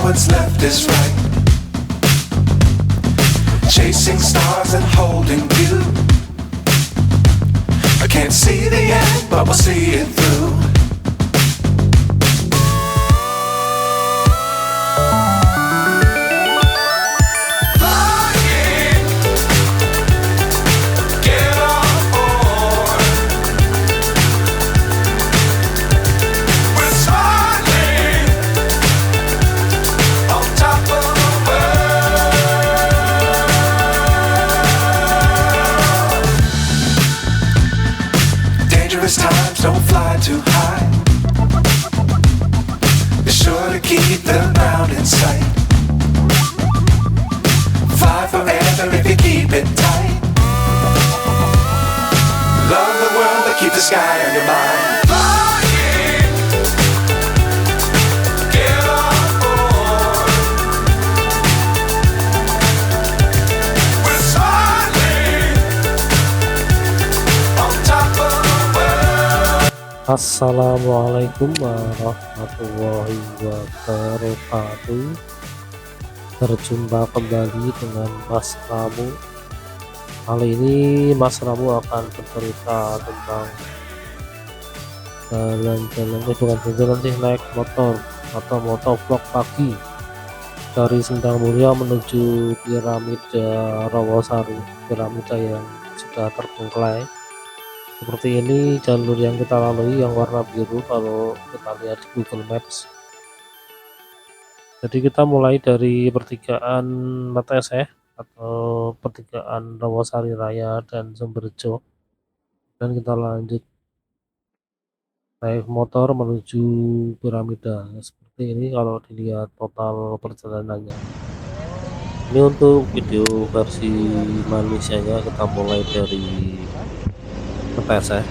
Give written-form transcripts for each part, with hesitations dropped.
what's left is right. Chasing stars and holding you. I can't see the end, but we'll see it through. Times don't fly too high. Be sure to keep the ground in sight. Fly forever if you keep it tight. Love the world but keep the sky on your mind. Assalamualaikum warahmatullahi wabarakatuh. Berjumpa kembali dengan Mas Ramu. Kali ini Mas Ramu akan bercerita tentang jalan-jalan naik motor atau motovlog pagi dari Sendang Mulia menuju Piramida Rawasari, piramida yang sudah terbengkalai. Seperti ini jalur yang kita lalui yang warna biru kalau kita lihat di Google Maps. Jadi kita mulai dari pertigaan Mateseh atau pertigaan Rawasari Raya dan Sumberjo, dan kita lanjut naik motor menuju piramida. Seperti ini kalau dilihat total perjalanannya. Ini untuk video versi manusianya, kita mulai dari Mateseh,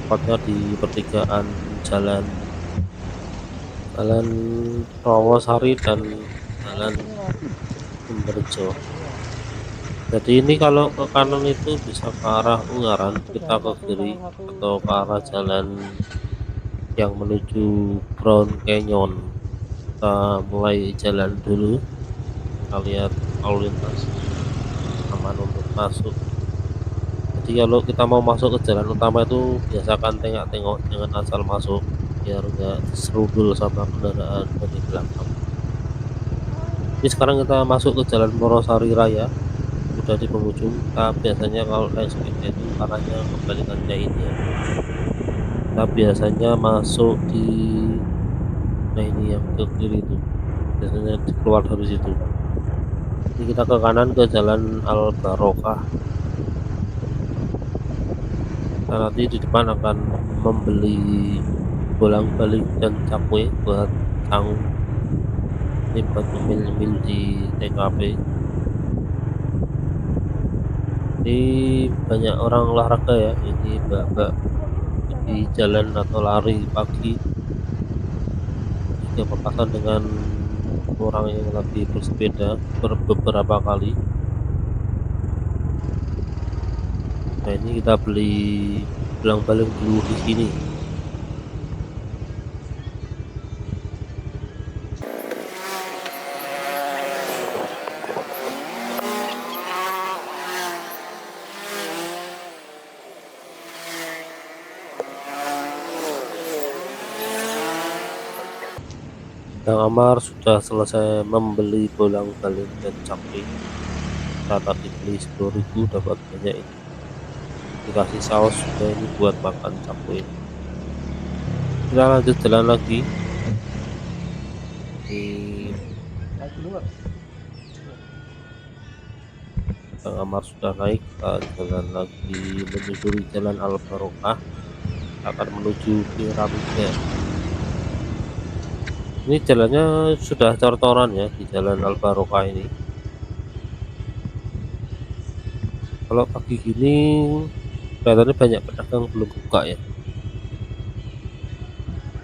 tepatnya di pertigaan jalan Rawasari dan jalan Sumberjo. Jadi ini kalau ke kanan itu bisa ke arah Ungaran, kita ke kiri atau ke arah jalan yang menuju Brown Canyon. Kita mulai jalan dulu, kita lihat lalu lintas aman untuk masuk. Jadi kalau kita mau masuk ke jalan utama itu biasakan tengok-tengok, jangan asal masuk biar enggak diserudul sama kendaraan dari belakang. Jadi sekarang kita masuk ke jalan Morosari Raya, sudah di penghujung. Kita biasanya kalau naik sepeda itu arahnya kebalikannya ini ya. Kita biasanya masuk di ini yang ke kiri itu, biasanya keluar dari situ. Jadi kita ke kanan ke jalan Al Barokah. Nah, nanti di depan akan membeli bolak-balik dan cakwe buat sang ini, buat nyemil di TKP. Ini banyak orang olahraga ya, ini mbak-mbak di jalan atau lari pagi, juga papasan dengan orang yang lagi bersepeda beberapa kali. Nah, ini kita beli bolak-balik dulu di sini. Yang Amar sudah selesai membeli bolak-balik dan cakwe. Kita tadi beli 10.000 dapat banyak ini. Dikasih saus juga ini buat makan cakwe. Kita lanjut jalan lagi. Yang Amar sudah naik, kita jalan lagi menyusuri jalan Al Barokah, akan menuju piramida. Ini jalannya sudah cor-coran ya di jalan Al Barokah ini. Kalau pagi gini kelihatannya banyak pedagang belum buka ya.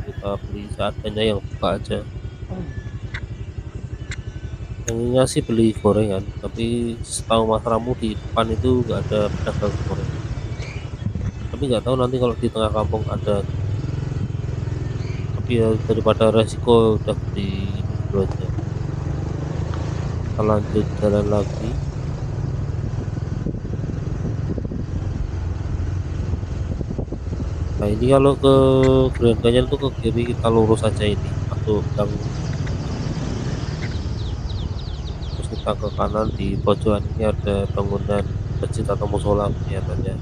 Kita beli seadanya yang buka aja. Pengennya sih beli gorengan, tapi setahu Mas Ramu di depan itu nggak ada pedagang gorengan. Tapi nggak tahu nanti kalau di tengah kampung ada. Tapi ya daripada resiko udah beli gitu aja. Kita lanjut jalan lagi. Nah ini kalau ke Grand Canyon tuh ke kiri, kita lurus aja ini masuk gang, terus kita ke kanan. Di pojokan ini ada bangunan masjid atau musola kelihatannya.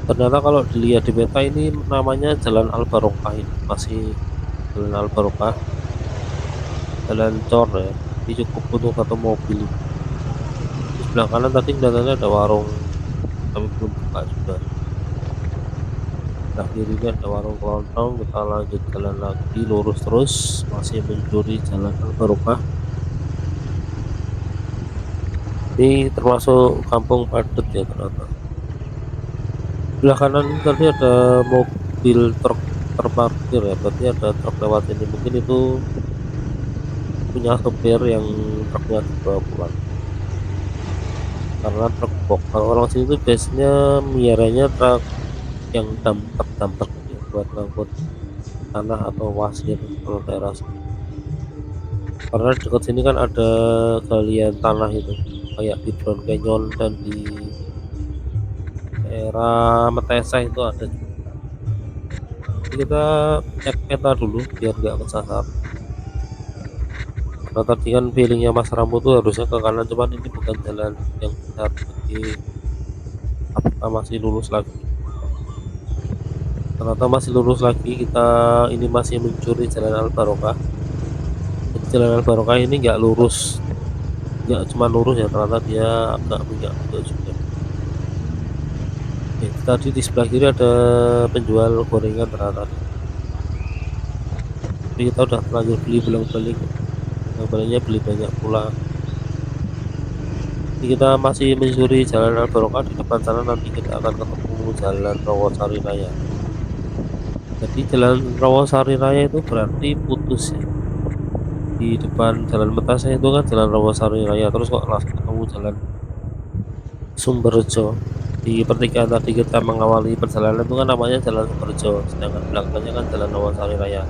Ternyata kalau dilihat di peta ini namanya Jalan Al Barokah, ini masih Jalan Al Barokah, jalan cor ya. Ini cukup untuk satu mobil. Di sebelah kanan tadi kelihatannya ada warung tapi belum buka juga. Sebelah kiri ini ada warung kelontong. Kita lanjut jalan lagi lurus terus masih mencuri Jalan Al Barokah. Ini termasuk kampung padat ya ternyata. Sebelah kanan tadi ada mobil truk terparkir ya, berarti ada truk lewat ini, mungkin itu punya sopir yang truknya dibawa pulang, karena truk box. Kalau orang sini tuh biasanya miaranya truk yang dumper gitu ya, buat ngangkut tanah atau pasir kalau daerah sini. Karena dekat sini kan ada galian tanah itu, kayak di Grand Canyon dan di daerah Metesa itu ada. Jadi kita cek peta dulu biar nggak kesasar. Karena tadi kan feelingnya Mas Rambo tuh harusnya ke kanan, cuman ini bukan jalan yang benar, jadi kita masih lurus lagi. Ternyata masih lurus lagi, kita ini masih mencuri Jalan Al Barokah. Jadi Jalan Al Barokah ini nggak lurus, nggak cuma lurus ya, ternyata dia agak minyak juga. Tadi di sebelah kiri ada penjual gorengan ternyata. Jadi kita udah terlanjur beli bolak-balik, yang beli banyak pula. Jadi kita masih menyusuri Jalan Al Barokah. Di depan sana nanti kita akan ketemu Jalan Rawasari Raya. Jadi Jalan Rawasari Raya itu berarti putus ya. Di depan Jalan Metasa itu kan Jalan Rawasari Raya, terus kok langsung ketemu Jalan Sumberjo. Di pertigaan tadi kita mengawali perjalanan itu kan namanya Jalan Sumberjo, sedangkan belakangnya kan Jalan Rawasari Raya.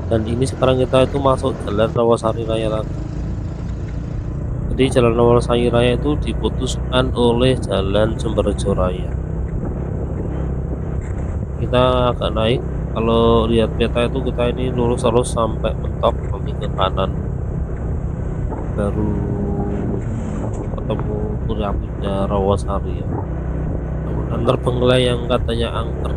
Dan ini sekarang kita itu masuk Jalan Rawasari Raya lagi. Jadi Jalan Rawasari Raya itu diputuskan oleh Jalan Sumberjo Raya. Kita agak naik, kalau lihat peta itu kita ini lurus terus sampai mentok, nanti ke kanan baru ketemu punya Rawasari ya. Bangunan terbengkelai yang katanya angker.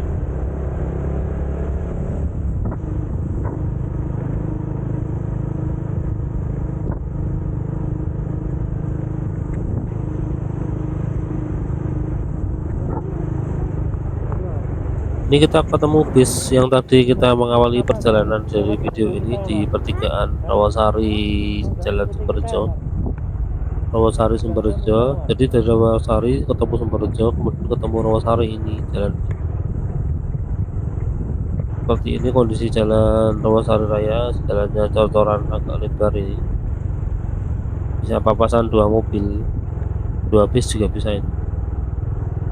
Ini kita ketemu bis yang tadi kita mengawali perjalanan dari video ini di pertigaan Rawasari Jalan Sumberjo. Rawasari Sumberjo. Jadi dari Rawasari ketemu Sumberjo, kemudian ketemu Rawasari, ini jalan. Seperti ini kondisi Jalan Rawasari Raya, jalannya cocoran agak lebar ini. Bisa papasan dua mobil, dua bis juga bisa ini.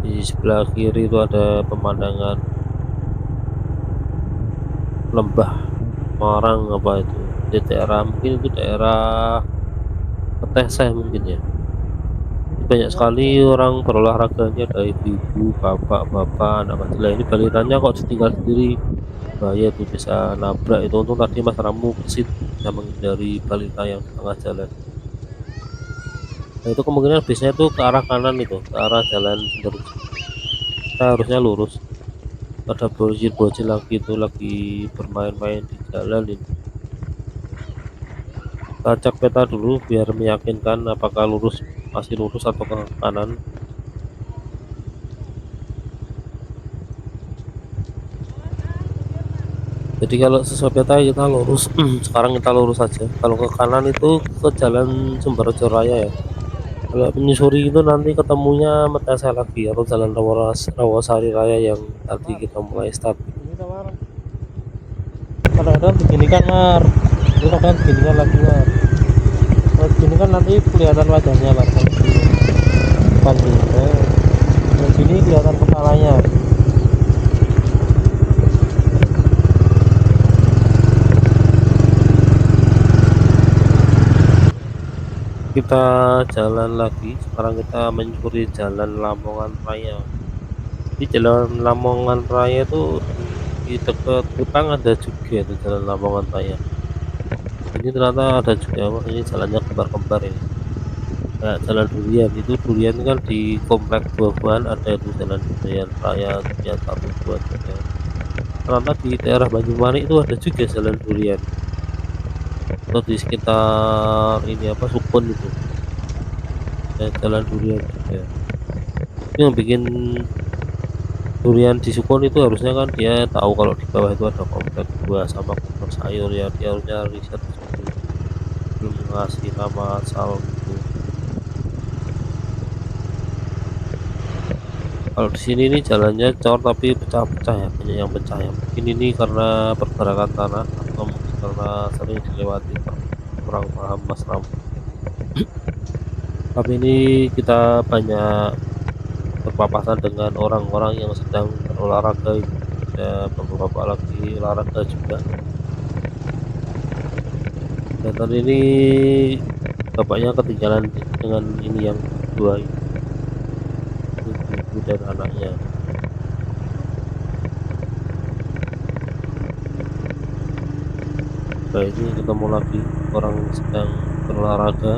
Di sebelah kiri itu ada pemandangan lembah Marang apa itu, di daerah mungkin itu daerah Metesa mungkin ya. Banyak sekali orang berolahraganya, ada ibu-ibu, bapak-bapak, anak kecil. Ini balirannya kok ditinggal sendiri, bahaya itu, bisa nabrak itu. Untung tadi Mas Ramu kesit bisa menghindari balita yang di tengah jalan. Nah itu kemungkinan bisnya itu ke arah kanan, itu ke arah Jalan Sumberjo. Kita harusnya lurus. Ada bocil-bocil lagi itu lagi bermain-main di jalan ini. Kita cek peta dulu biar meyakinkan apakah lurus, masih lurus atau ke kanan. Jadi kalau sesuai peta kita lurus. Sekarang kita lurus saja. Kalau ke kanan itu ke Jalan Sumberjo Raya ya. Kalau menyusuri itu nanti ketemunya Metesa lagi atau Jalan Rawasari Raya yang tadi kita mulai start. Kadang-kadang begini kan Mar, itu kadang begini kan lagi Mar. Kalau begini kan nanti kelihatan wajahnya Mar, depan sini. Dan sini kelihatan kepalanya. kita jalan lagi. Sekarang kita menyusuri jalan Lamongan Raya. Di jalan Lamongan Raya itu di dekat Kupang ada juga itu jalan Lamongan Raya. Ini ternyata ada juga, wah ini jalannya kembar-kembar ini. Kayak jalan durian, itu durian kan di komplek buah-buahan ada itu jalan durian raya durian 1, 2, 3. Ternyata di daerah Banyumanik itu ada juga jalan durian. Atau di sekitar ini apa Sukun itu ada jalan durian juga. Itu yang bikin durian di Sukun itu harusnya kan dia tahu kalau di bawah itu ada komplek buah sama komplek sayur, ya dia harusnya riset di situ. Belum ngasih nama asal gitu. Kalau di sini nih jalannya cor tapi pecah-pecah ya, banyak yang pecah ya. Mungkin ini karena pergerakan tanah atau mungkin karena sering dilewati kurang paham Mas Ram. Tapi ini kita banyak berpapasan dengan orang-orang yang sedang berolahraga ini. Ada bapak-bapak lagi olahraga juga. Dan tadi ini bapaknya ketinggalan dengan ini yang dua ini, ibu dan anaknya. Nah ini ketemu lagi orang sedang berolahraga.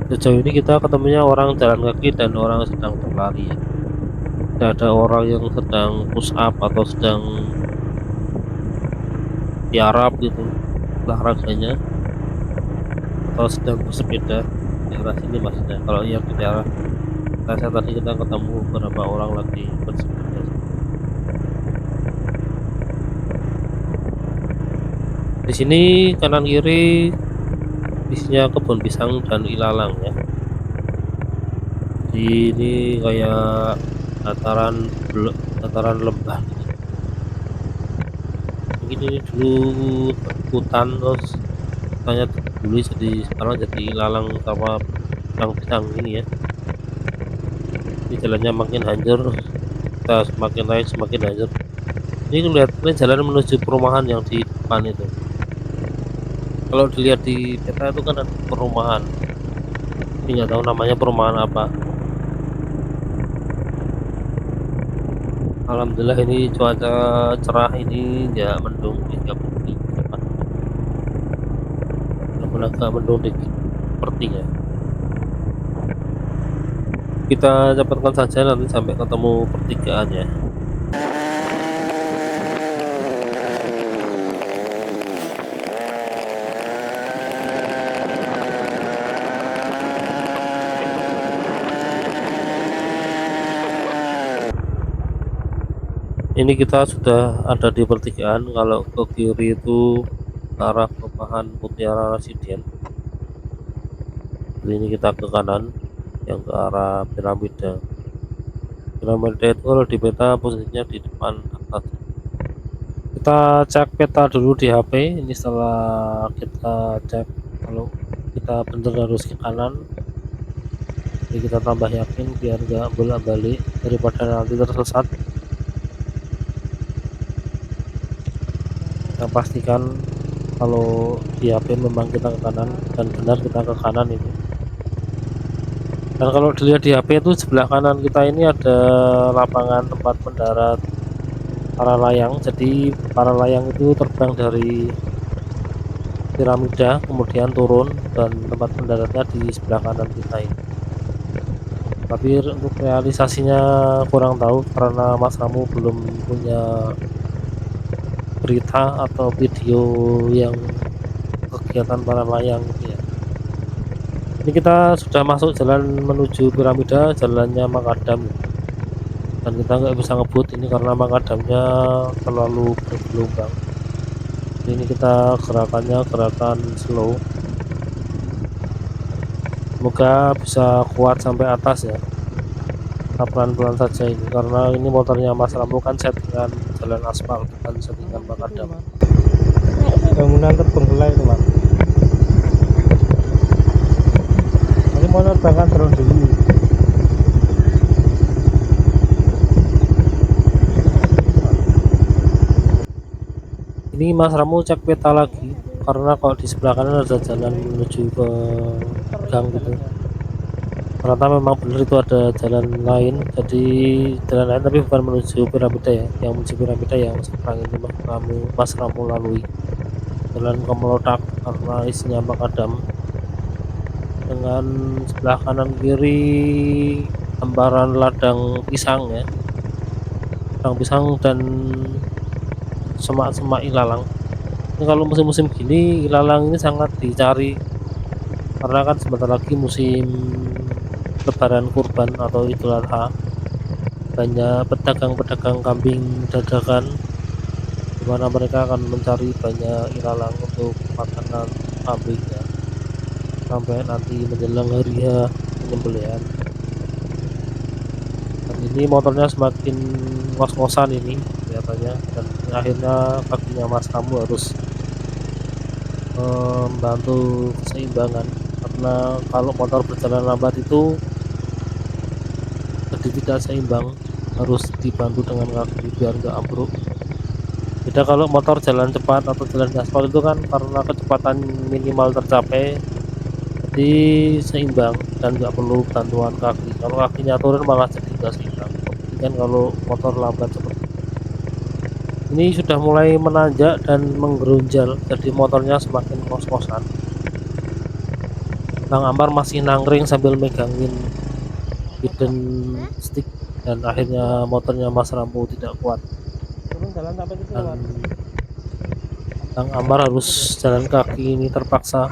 Sejauh ini kita ketemunya orang jalan kaki dan orang sedang berlari ya. Tidak ada orang yang sedang push up atau sedang tiarap gitu olahraganya, atau sedang bersepeda di arah sini maksudnya. Kalau yang di daerah saya tadi kita ketemu beberapa orang lagi bersepeda. Di sini kanan kiri isinya kebun pisang dan ilalang ya. Di ini kayak dataran lembah gitu. Mungkin ini dulu hutan, terus hutannya dulu jadi sekarang jadi ilalang sama pisang ini ya. Ini jalannya makin hancur, kita semakin naik semakin hancur. Ini kelihatannya jalan menuju perumahan yang di depan itu. Kalau dilihat di peta itu kan ada perumahan, tapi nggak tahu namanya perumahan apa. Alhamdulillah ini cuaca cerah, ini nggak mendung, nggak putih, walaupun agak mendung dikit sepertinya. Kita cepatkan saja nanti sampai ketemu pertigaan ya. Ini kita sudah ada di pertigaan. Kalau ke kiri itu ke arah perumahan Mutiara Residen. Ini kita ke kanan yang ke arah piramida. Piramida itu kalau di peta posisinya di depan atas. Kita cek peta dulu di HP. Ini setelah kita cek kalau kita benar harus ke kanan, jadi kita tambah yakin biar nggak bolak-balik daripada nanti tersesat. Kita pastikan kalau di HP memang kita ke kanan dan benar kita ke kanan ini. Dan kalau dilihat di HP itu sebelah kanan kita ini ada lapangan tempat mendarat para layang. Jadi para layang itu terbang dari piramida kemudian turun, dan tempat mendaratnya di sebelah kanan kita ini. Tapi untuk realisasinya kurang tahu karena Mas Ramu belum punya berita atau video yang kegiatan para layang gitu ya. Ini kita sudah masuk jalan menuju piramida, jalannya makadam, dan kita nggak bisa ngebut ini karena makadamnya terlalu bergelombang. Ini kita gerakannya gerakan slow, semoga bisa kuat sampai atas ya. Kita pelan-pelan saja ini karena ini motornya Mas Rambo kan settingan jalan aspal, bukan settingan makadam. Bangunan terbengkelai itu Mas. Ini mau nerbangkan drone dulu. Ini Mas Ramu cek peta lagi, karena kalau di sebelah kanan ada jalan menuju ke gang gitu. Ternyata memang benar itu ada jalan lain, jadi jalan lain tapi bukan menuju piramida ya, yang menuju piramida yang sekarang ini Mas Ramu lalui. Jalan Kemelotak karena isinya makadam, dengan sebelah kanan kiri hamparan ladang pisang ya, ladang pisang dan semak-semak ilalang. Ini kalau musim-musim gini ilalang ini sangat dicari karena kan sebentar lagi musim Lebaran Kurban atau Idul Adha. Banyak pedagang-pedagang kambing dadakan di mana mereka akan mencari banyak ilalang untuk makanan kambingnya sampai nanti menjelang hari penyembelihan. Dan ini motornya semakin ngos-ngosan ini kelihatannya, dan akhirnya kakinya Mas Kamu harus membantu keseimbangan, karena kalau motor berjalan lambat itu jadi tidak seimbang, harus dibantu dengan kaki biar nggak ambruk. Beda kalau motor jalan cepat atau jalan aspal itu kan karena kecepatan minimal tercapai, jadi seimbang dan nggak perlu bantuan kaki. Kalau kakinya turun malah jadi nggak seimbang. Jadi kan kalau motor lambat seperti ini sudah mulai menanjak dan menggerunjal, jadi motornya semakin kos-kosan. Bang Amar masih nangkring sambil megangin hidden stick, dan akhirnya motornya Mas Rambo tidak kuat dan Bang Amar harus jalan kaki ini terpaksa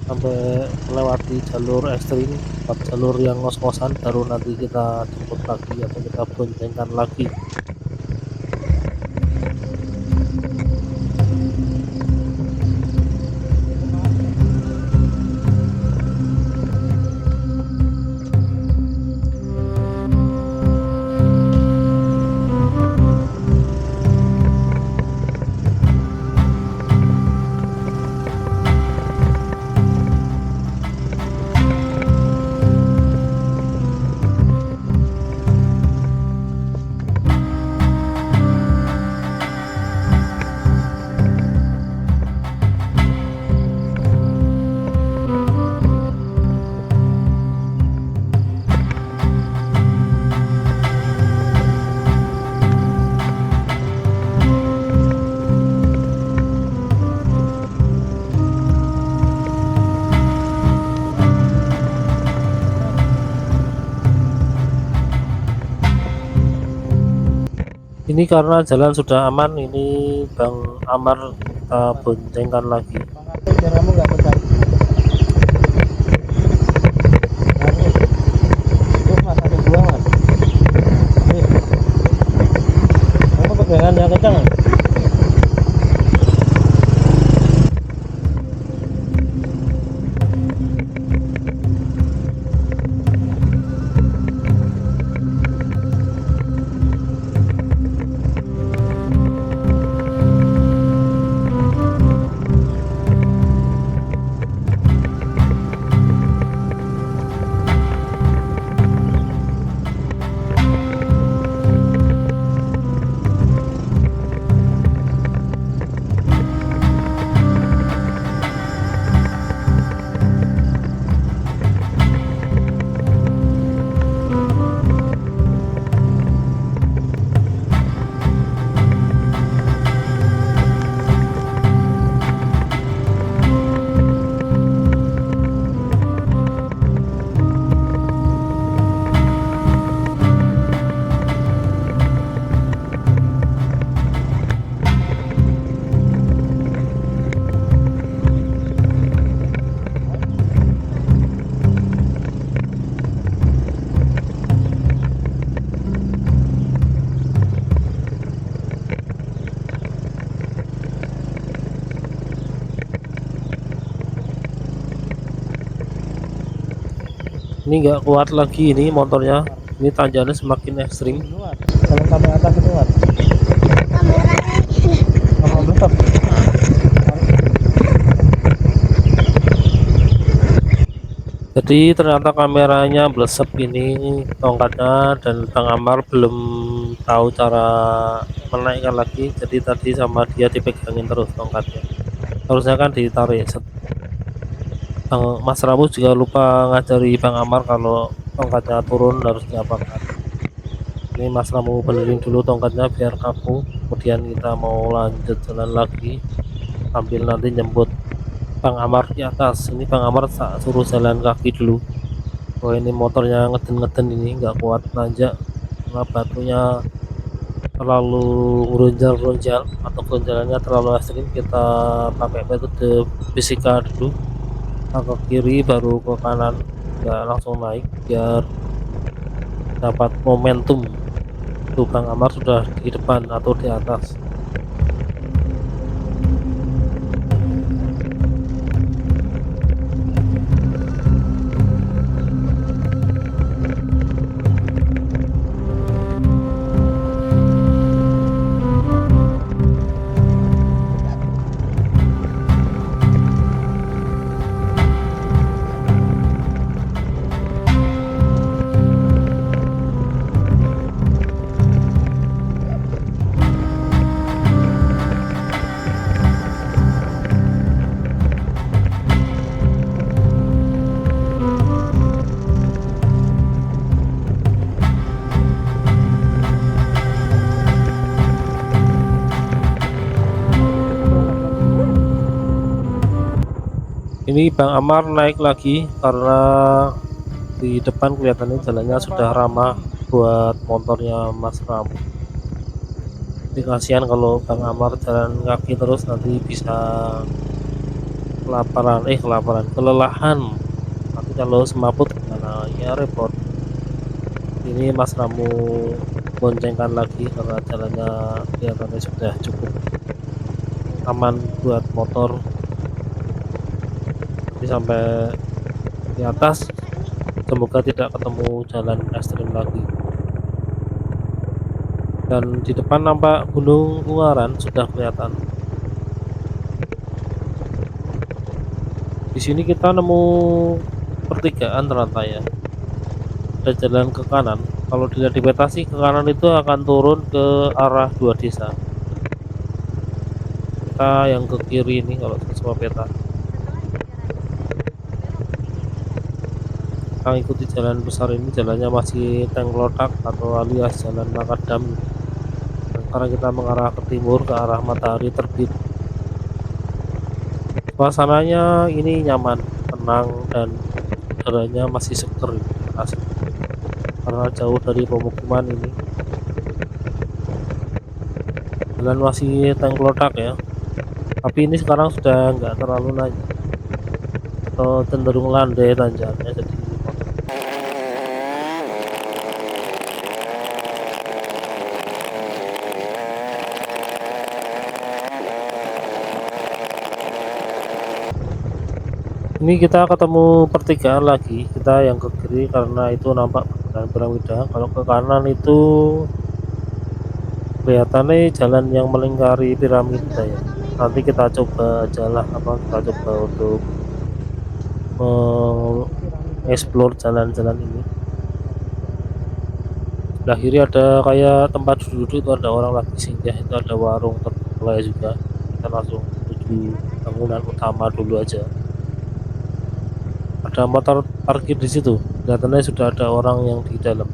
sampai melewati jalur ekstrim, jalur yang ngos-ngosan, baru nanti kita jemput lagi atau kita boncengkan lagi. Ini karena jalan sudah aman, ini Bang Amar kita boncengkan lagi. Kamu nggak pecah. Mas satu dua mas. Kamu pegangan yang kencang. Ini nggak kuat lagi ini motornya, ini tanjakannya semakin ekstrim. Kalau sampai atas itu mas. Kamu belum. Jadi ternyata kameranya blesep ini tongkatnya, dan Bang Amar belum tahu cara menaikkan lagi. Jadi tadi sama dia dipegangin terus tongkatnya. Harusnya kan ditarik. Mas Ramu juga lupa ngajari Bang Amar kalau tongkatnya turun harus diapakan. Ini Mas Ramu benerin dulu tongkatnya biar kaku. Kemudian kita mau lanjut jalan lagi sambil nanti nyebut Bang Amar di atas. Ini Bang Amar tak suruh jalan kaki dulu. Oh, ini motornya ngeden-ngeden, ini nggak kuat nanjak karena batunya terlalu gonjal-gonjal atau gonjalannya terlalu ekstrim. Kita pakai metode fisika dulu, ke kiri baru ke kanan, nggak langsung naik biar dapat momentum. Tuh Bang Amar sudah di depan atau di atas. Ini Bang Amar naik lagi karena di depan kelihatannya jalannya sudah ramah buat motornya Mas Ramu. Jadi kasihan kalau Bang Amar jalan kaki terus nanti bisa kelelahan. Nanti kalau semaput gimana ya, repot. Ini Mas Ramu boncengkan lagi karena jalannya kelihatannya sudah cukup aman buat motor. Nanti sampai di atas semoga tidak ketemu jalan ekstrim lagi. Dan di depan nampak Gunung Ungaran sudah kelihatan. Di sini kita nemu pertigaan ternyata ya. Ada jalan ke kanan. Kalau dilihat di peta sih ke kanan itu akan turun ke arah 2 desa. Kita yang ke kiri ini kalau sesuai peta. Kita ikuti jalan besar ini, jalannya masih tengklotak atau alias jalan makadam. Sekarang kita mengarah ke timur ke arah matahari terbit. Suasananya ini nyaman, tenang, dan udaranya masih seger, asli. Karena jauh dari pemukiman ini. Jalan masih tengklotak ya. Tapi ini sekarang sudah nggak terlalu nanjak atau cenderung landai tanjakannya, jadi ini kita ketemu pertigaan lagi. Kita yang ke kiri karena itu nampak perkebunan piramida. Kalau ke kanan itu kelihatannya jalan yang melingkari piramida ya. Nanti kita coba kita coba untuk mengeksplor jalan-jalan ini. Sebelah kiri ada kayak tempat duduk, itu ada orang lagi singgah, itu ada warung terbengkalai juga. Kita langsung menuju bangunan utama dulu aja. Ada motor parkir di situ, kelihatannya sudah ada orang yang di dalam.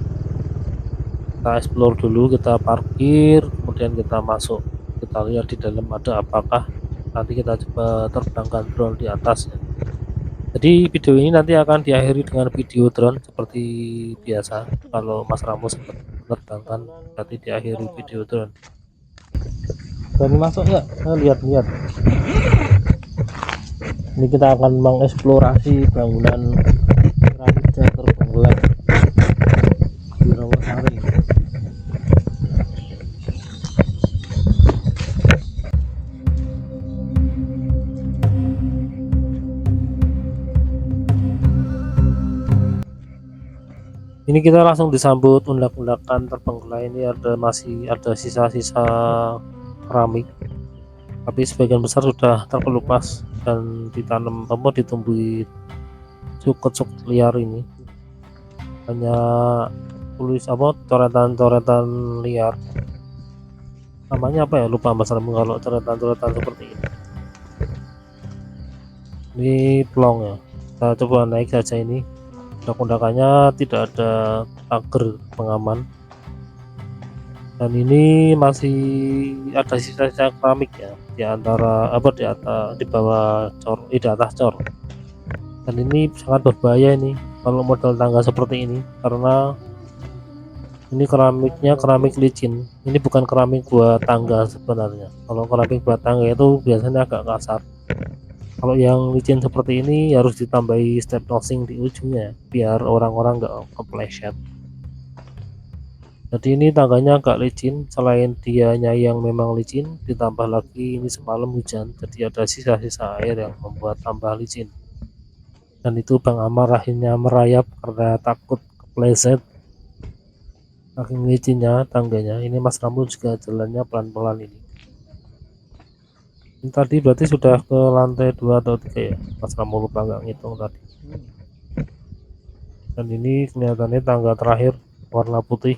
Kita explore dulu, kita parkir, kemudian kita masuk, kita lihat di dalam ada apakah. Nanti kita coba terbangkan drone di atas ya. Jadi video ini nanti akan diakhiri dengan video drone seperti biasa. Kalau Mas Ramo sempat menerbangkan, nanti diakhiri video drone. Berani masuk ya? Lihat-lihat. Ini kita akan mengeksplorasi bangunan piramida terbengkalai di Rawasari. Ini kita langsung disambut undak-undakan terbengkalai. Ini masih ada sisa-sisa keramik, tapi sebagian besar sudah terkelupas dan ditanam ditumbuhi cukup liar ini, hanya tulis apa coretan-coretan liar, namanya apa ya, lupa Mas Ram kalau coretan-coretan seperti ini plong ya. Kita coba naik saja. Ini undak-undakannya tidak ada pagar pengaman, dan ini masih ada sisa-sisa keramik ya di antara apa di atas, di bawah cor, di atas cor. Dan ini sangat berbahaya ini kalau model tangga seperti ini, karena ini keramiknya keramik licin. Ini bukan keramik buat tangga sebenarnya. Kalau keramik buat tangga itu biasanya agak kasar. Kalau yang licin seperti ini harus ditambahi step nosing di ujungnya biar orang-orang nggak kepleset. Jadi ini tangganya agak licin, selain dianya yang memang licin, ditambah lagi ini semalam hujan, jadi ada sisa-sisa air yang membuat tambah licin. Dan itu Bang Amar akhirnya merayap karena takut kepleset saking licinnya tangganya. Ini Mas Rambu juga jalannya pelan-pelan ini. Ini tadi berarti sudah ke lantai 2 atau 3 ya, Mas Rambu lupa nggak ngitung tadi. Dan ini kelihatannya tangga terakhir warna putih.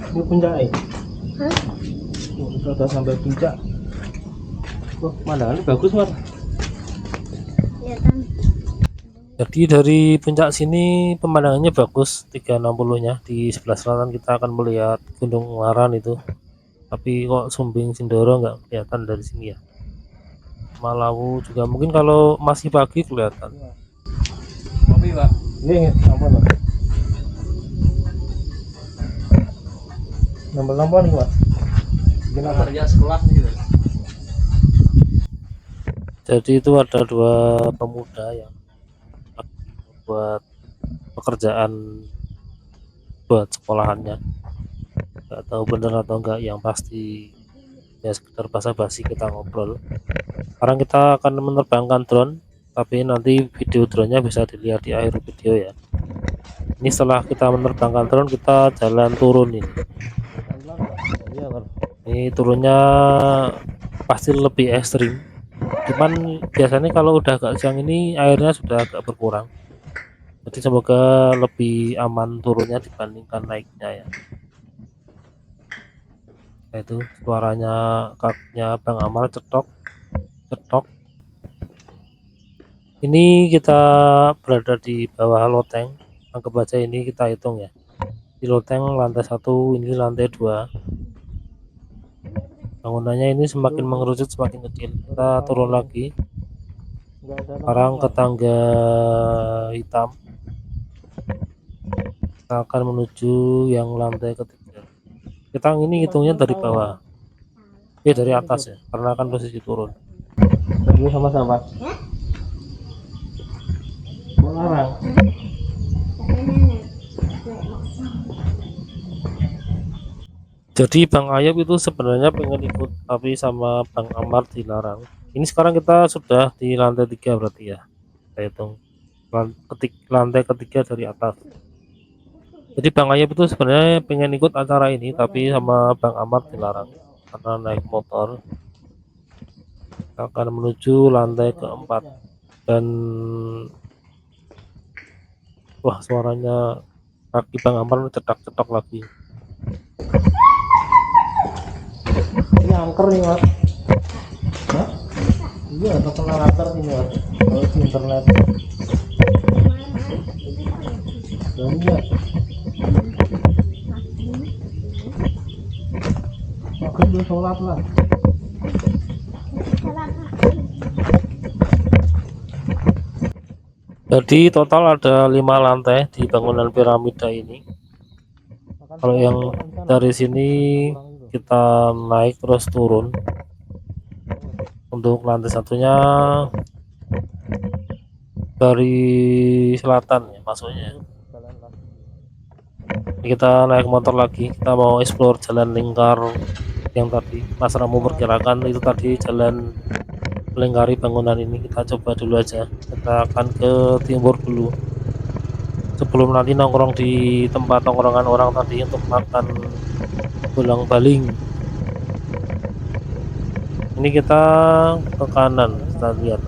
Ini puncak sudah sampai puncak. Wah, mana ini bagus Mas. Jadi dari puncak sini pemandangannya bagus, 360-nya. Di sebelah selatan kita akan melihat Gunung Ungaran itu. Tapi kok Sumbing Sindoro nggak kelihatan dari sini ya. Malawu juga mungkin kalau masih pagi kelihatan. Kopi Pak. Iya, ampun Mas. Nambah-nambah nih Mas. Kenapa? Kerja sekolah nih. Jadi itu ada dua pemuda yang buat pekerjaan buat sekolahannya, nggak tahu bener atau enggak, yang pasti ya sekedar basa-basi kita ngobrol. Sekarang kita akan menerbangkan drone, tapi nanti video drone-nya bisa dilihat di akhir video ya. Ini setelah kita menerbangkan drone, kita jalan turun ini. Ini turunnya pasti lebih ekstrim, cuman biasanya kalau udah agak siang ini airnya sudah agak berkurang, jadi semoga lebih aman turunnya dibandingkan naiknya ya. Nah, itu suaranya kakinya Bang Amal cetok cetok. Ini kita berada di bawah loteng, anggap aja ini kita hitung ya, di loteng lantai 1, ini lantai 2. Bangunannya ini semakin mengerucut, semakin kecil. Kita turun lagi, sekarang ke tangga hitam. Kita akan menuju yang lantai ketiga. Kita ini hitungnya dari bawah, dari atas ya, karena akan posisi turun. Tadi sama-sama. Melarang. Jadi Bang Ayub itu sebenarnya pengen ikut, tapi sama Bang Amar dilarang. Ini sekarang kita sudah di lantai 3 berarti ya, kita hitung lantai ketiga dari atas. Jadi Bang Ayub itu sebenarnya pengen ikut acara ini, tapi sama Bang Amar dilarang karena naik motor. Kita akan menuju lantai keempat, dan wah, suaranya kaki Bang Amar cetak-cetak lagi. Ini angker nih Mas. Hah? Iya, terkena angker ini Mas. Kalau di internet. Dan iya. Maghrib udah sholat lah. Jadi total ada 5 lantai di bangunan piramida ini. Kalau yang dari sini kita naik terus turun. Untuk lantai satunya dari selatan ya masuknya. Kita naik motor lagi, kita mau explore jalan lingkar yang tadi Mas Ramu perkirakan itu tadi jalan melingkari bangunan ini. Kita coba dulu aja, kita akan ke timur dulu sebelum nanti nongkrong di tempat tongkrongan orang tadi untuk makan bolang baling. Ini kita ke kanan, kita lihat.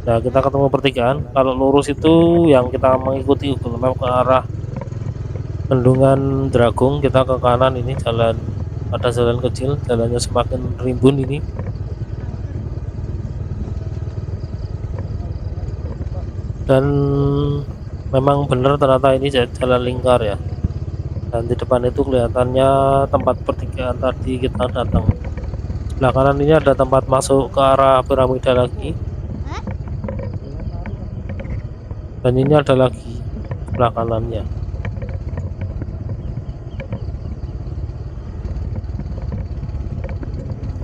Nah, kita ketemu pertigaan. Kalau lurus itu yang kita mengikuti Google Map ke arah Bendungan Dragung, kita ke kanan. Ini jalan, ada jalan kecil, jalannya semakin rimbun ini. Dan memang benar ternyata ini jalan lingkar ya. Dan di depan itu kelihatannya tempat pertigaan tadi kita datang. Sebelah kanan ini ada tempat masuk ke arah piramida lagi. Dan ini ada lagi sebelah kanannya.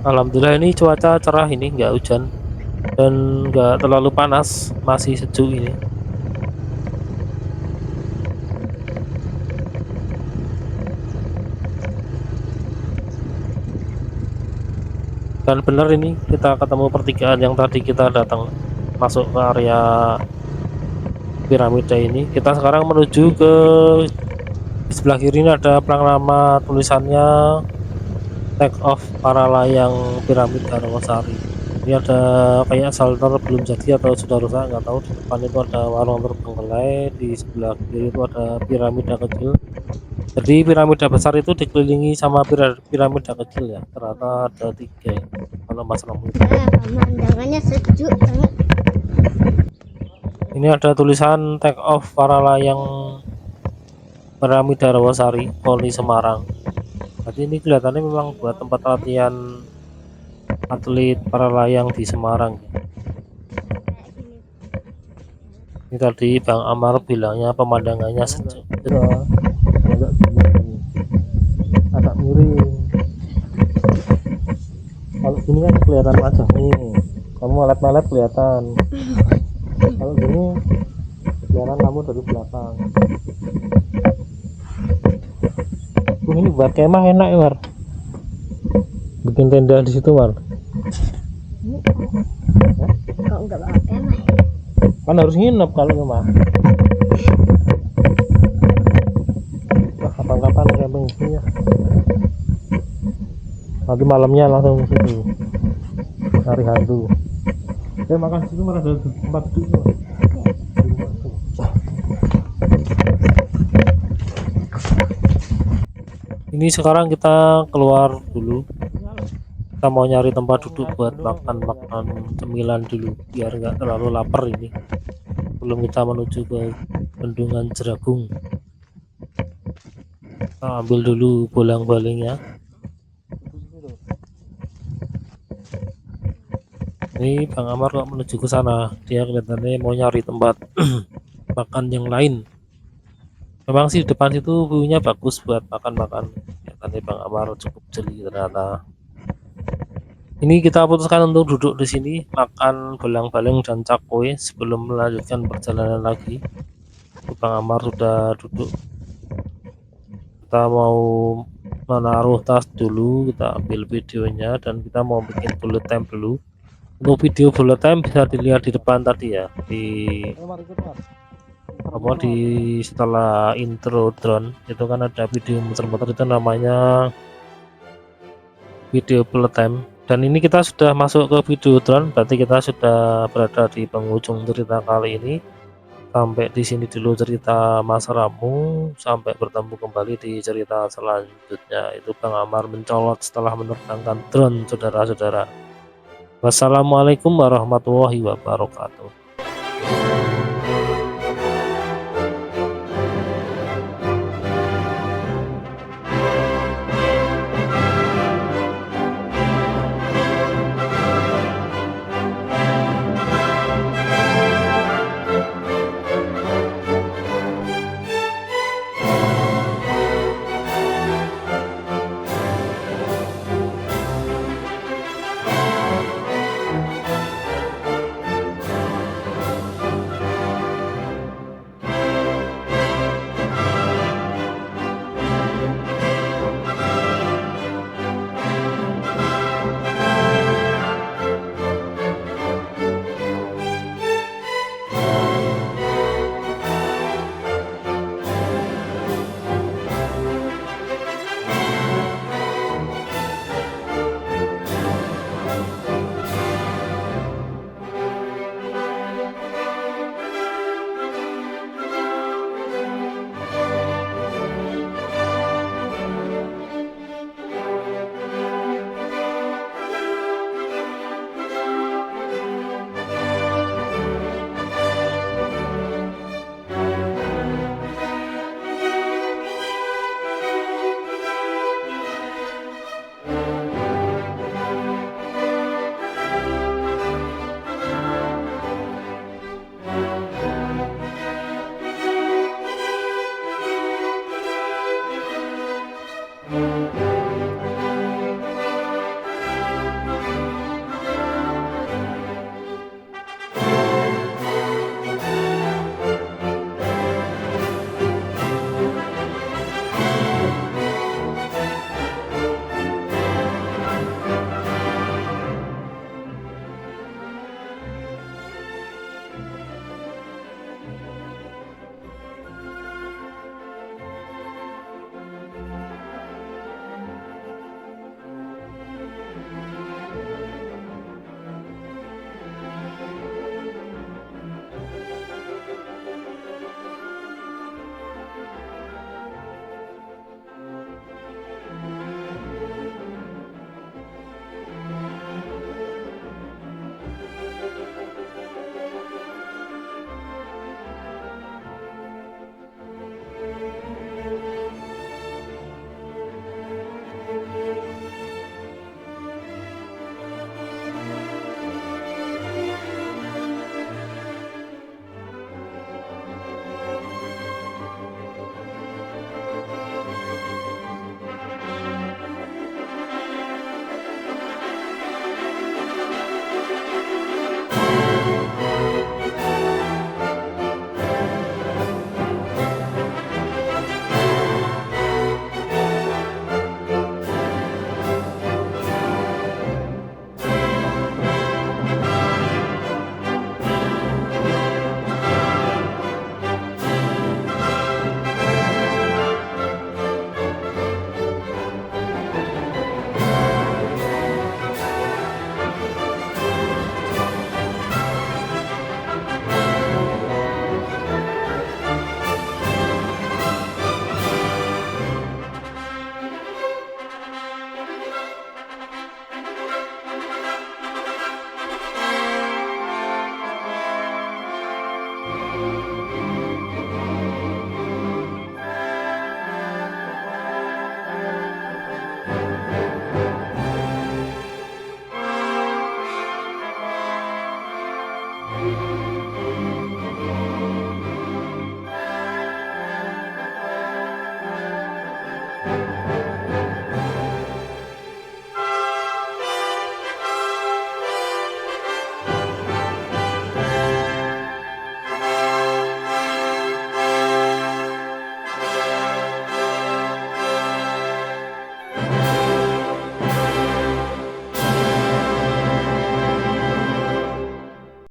Alhamdulillah ini cuaca cerah, ini nggak hujan dan nggak terlalu panas, masih sejuk ini. Dan benar ini kita ketemu pertigaan yang tadi kita datang masuk ke area piramida ini. Kita sekarang menuju ke di sebelah kiri ini ada plang nama tulisannya take off para layang piramida Rawasari. Ini ada kayak shelter belum jadi atau sudah rusak, nggak tahu. Di depan itu ada warung terbengkelai, di sebelah kiri itu ada piramida kecil. Jadi piramida besar itu dikelilingi sama piramida kecil ya. Ternyata ada 3 ya, kalau Mas Ramu. Pemandangannya sejuk banget. Ini ada tulisan take off para layang piramida Rawasari, Poli Semarang. Jadi ini kelihatannya memang buat tempat latihan atlet para layang di Semarang. Ini tadi Bang Amar bilangnya pemandangannya sejuk. Agak miring. Kalau gini kan kelihatan wajah nih. Kamu melet-melet kelihatan. Kalau gini kelihatan kamu dari belakang. Ini buat kemah enak ya, Mar. Bikin tenda di situ, Mar. Kok nggak bawa kemah? Kan harus nginep kalau kemah. Wah, kapan-kapan camping di sini ya. Nanti malamnya langsung ke situ. Cari hantu. Makan di situ, Mar, ada tempat duduk. Ini sekarang kita keluar dulu. Kita mau nyari tempat duduk buat makan cemilan dulu biar nggak terlalu lapar ini. Sebelum kita menuju ke Bendungan Dragung. Kita ambil dulu bolang-balingnya. Ini Bang Amar kok menuju ke sana. Dia kelihatannya mau nyari tempat makan yang lain. Memang sih depan situ view-nya bagus buat makan-makan. Ya, tadi Bang Amar cukup jeli ternyata. Ini kita putuskan untuk duduk di sini makan bolang-baling dan cakwe sebelum melanjutkan perjalanan lagi. Bang Amar sudah duduk. Kita mau menaruh tas dulu, kita ambil videonya dan kita mau bikin bullet time dulu. Untuk video bullet time bisa dilihat di depan tadi ya, di setelah intro drone itu kan ada video muter-muter, itu namanya video bullet time. Dan ini kita sudah masuk ke video drone, berarti kita sudah berada di penghujung cerita kali ini. Sampai di sini dulu cerita Mas Ramu, sampai bertemu kembali di cerita selanjutnya. Itu Bang Amar mencolot setelah menerbangkan drone, saudara-saudara. Wassalamualaikum warahmatullahi wabarakatuh.